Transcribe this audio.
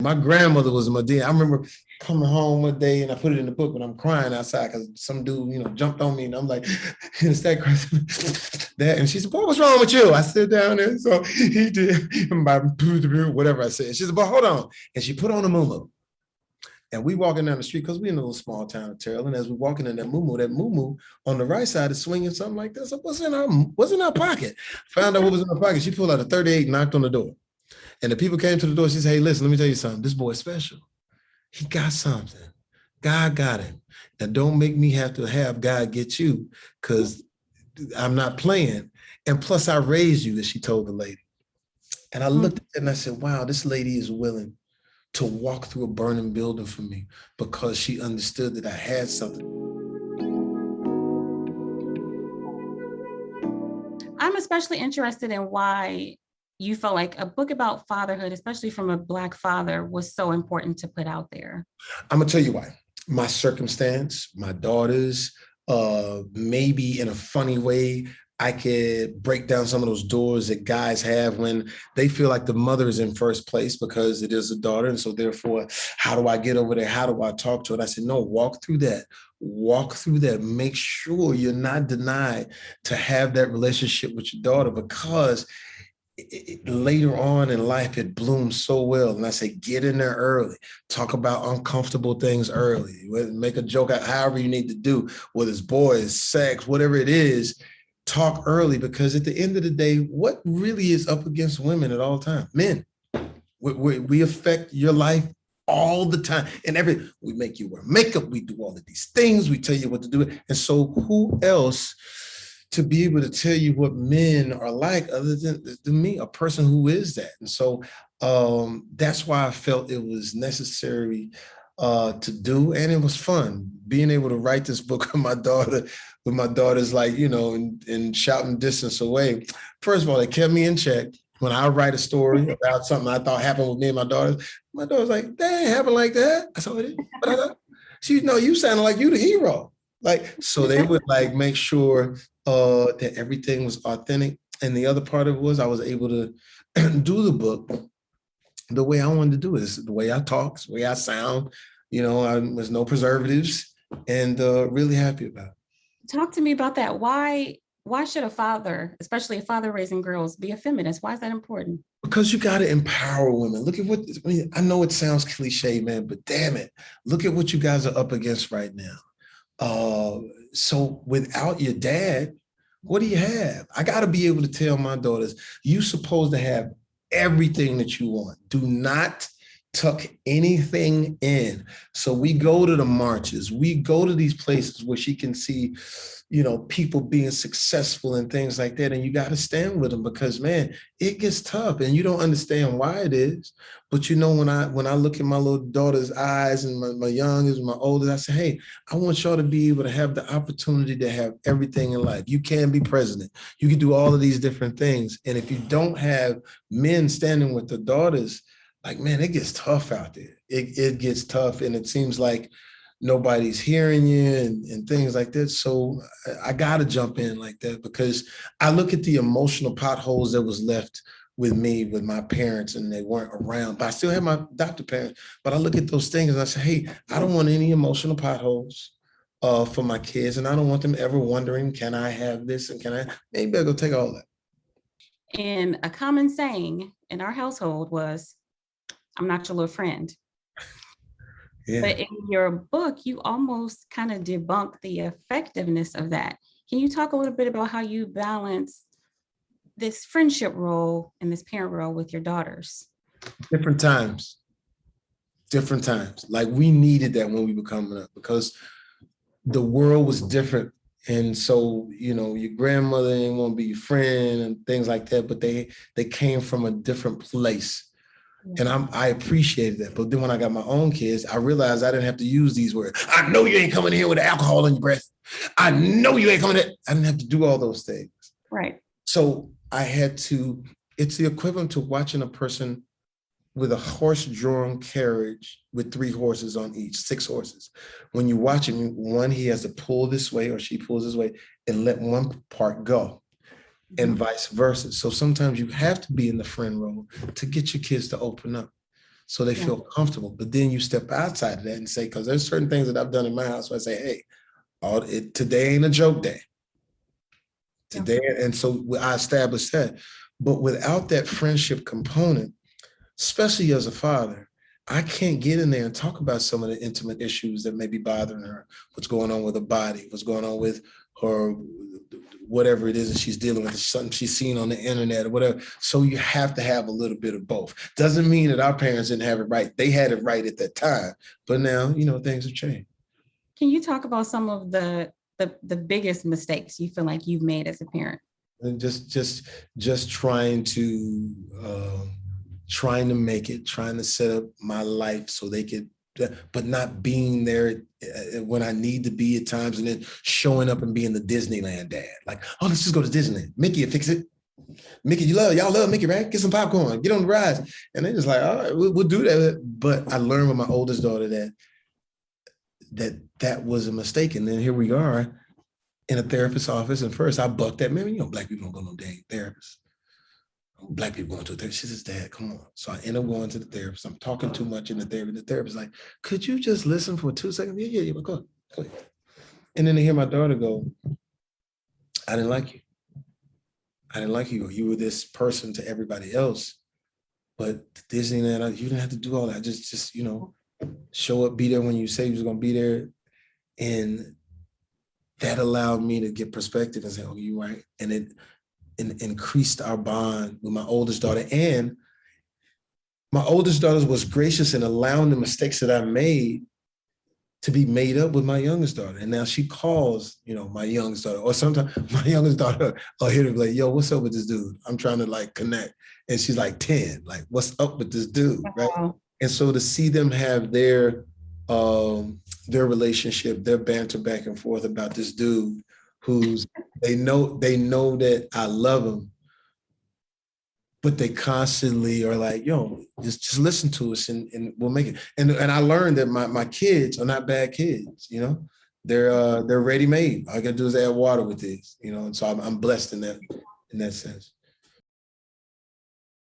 My grandmother was a Madea. I remember coming home one day and I put it in the book when I'm crying outside because some dude, jumped on me and I'm like, it's that crazy. That, and she said, boy, what's wrong with you? I sit down there. So he did whatever I said. She said, but hold on. And she put on a muumuu. And we walking down the street because we're in a little small town of Terrell. And as we're walking in that muumuu on the right side is swinging something like this. So what's in our pocket? Found out what was in her pocket. She pulled out a 38 and knocked on the door. And the people came to the door. She said, hey, listen, let me tell you something. This boy's special. He got something. God got him. Now don't make me have to have God get you because I'm not playing. And plus I raised you, as she told the lady. And I looked at it and I said, wow, this lady is willing to walk through a burning building for me because she understood that I had something. I'm especially interested in why you felt like a book about fatherhood, especially from a Black father, was so important to put out there. I'm gonna tell you why. My circumstance, my daughters, maybe in a funny way, I could break down some of those doors that guys have when they feel like the mother is in first place because it is a daughter. And so therefore, how do I get over there? How do I talk to her? And I said, no, walk through that. Walk through that. Make sure you're not denied to have that relationship with your daughter because later on in life, it blooms so well. And I say, get in there early, talk about uncomfortable things early, make a joke out, however you need to do, whether it's boys, sex, whatever it is, talk early, because at the end of the day, what really is up against women at all times? Men. We affect your life all the time. And we make you wear makeup, we do all of these things, we tell you what to do. And so who else to be able to tell you what men are like other than me, a person who is that? And so that's why I felt it was necessary to do, and it was fun being able to write this book with my daughter. With my daughter's like, in shouting distance away. First of all, it kept me in check. When I write a story about something I thought happened with me and my daughter's like, that ain't happened like that. I said, it is. But I thought, you sounded like you the hero. So they would make sure that everything was authentic. And the other part of it was I was able to do the book the way I wanted to do it. It's the way I talk, the way I sound. There's no preservatives, and really happy about it. Talk to me about that. Why should a father, especially a father raising girls, be a feminist? Why is that important? Because you got to empower women. Look at I know it sounds cliche, man, but damn it, look at what you guys are up against right now. So without your dad, what do you have? I got to be able to tell my daughters, you're supposed to have everything that you want. Do not tuck anything in. So we go to the marches, we go to these places where she can see, people being successful and things like that. And you got to stand with them because, man, it gets tough and you don't understand why it is. But when I look at my little daughter's eyes and my youngest, my oldest, I say, hey, I want y'all to be able to have the opportunity to have everything in life. You can be president. You can do all of these different things. And if you don't have men standing with the daughters, man, it gets tough out there. It gets tough, and it seems like nobody's hearing you and things like that. So I got to jump in like that because I look at the emotional potholes that was left with me, with my parents, and they weren't around. But I still have my adopted parents. But I look at those things and I say, hey, I don't want any emotional potholes for my kids, and I don't want them ever wondering, can I have this and can I? Maybe I'll go take all that. And a common saying in our household was, I'm not your little friend. Yeah. But in your book, you almost kind of debunk the effectiveness of that. Can you talk a little bit about how you balance this friendship role and this parent role with your daughters? Different times. We needed that when we were coming up because the world was different. And so, your grandmother didn't want to be your friend and things like that, but they came from a different place. And I appreciated that. But then when I got my own kids, I realized I didn't have to use these words. I know you ain't coming here with alcohol in your breath. I know you ain't coming in. I didn't have to do all those things. Right. So I had to, it's the equivalent to watching a person with a horse-drawn carriage with 3 horses on each, 6 horses. When you watch him, one, he has to pull this way or she pulls this way and let one part go. And vice versa. So sometimes you have to be in the friend role to get your kids to open up. so they Yeah. feel comfortable. But then you step outside of that and say, because there's certain things that I've done in my house where I say, hey, today ain't a joke day. Today, and so I established that. But without that friendship component, especially as a father, I can't get in there and talk about some of the intimate issues that may be bothering her, what's going on with her body, what's going on with her, whatever it is that she's dealing with, something she's seen on the internet or whatever. So you have to have a little bit of both. Doesn't mean that our parents didn't have it right. They had it right at that time, but now, things have changed. Can you talk about some of the biggest mistakes you feel like you've made as a parent? And just trying to make it, trying to set up my life so they could, but not being there when I need to be at times, and then showing up and being the Disneyland dad. Like, oh, let's just go to Disneyland. Mickey will fix it. Mickey, y'all love Mickey, right? Get some popcorn, get on the rides. And they're just like, all right, we'll do that. But I learned with my oldest daughter that was a mistake. And then here we are in a therapist's office. And first I bucked that, man, black people don't go to no dang therapist. Black people going to a therapist. She says, Dad, come on. So I end up going to the therapist. I'm talking too much in the therapy. The therapist is like, could you just listen for 2 seconds? Yeah, go ahead. And then to hear my daughter go, I didn't like you. I didn't like you. You were this person to everybody else. But Disneyland, you didn't have to do all that. Just show up, be there when you say you was going to be there. And that allowed me to get perspective and say, oh, you're right. And it increased our bond with my oldest daughter. And my oldest daughter was gracious in allowing the mistakes that I made to be made up with my youngest daughter. And now she calls, my youngest daughter, or sometimes my youngest daughter will hit her like, yo, what's up with this dude? I'm trying to connect. And she's like 10, like, what's up with this dude, right? And so to see them have their relationship, their banter back and forth about this dude who's, they know that I love him, but they constantly are like, yo, just listen to us and we'll make it. And I learned that my kids are not bad kids, they're ready-made. All I gotta do is add water with this, and so I'm blessed in that sense.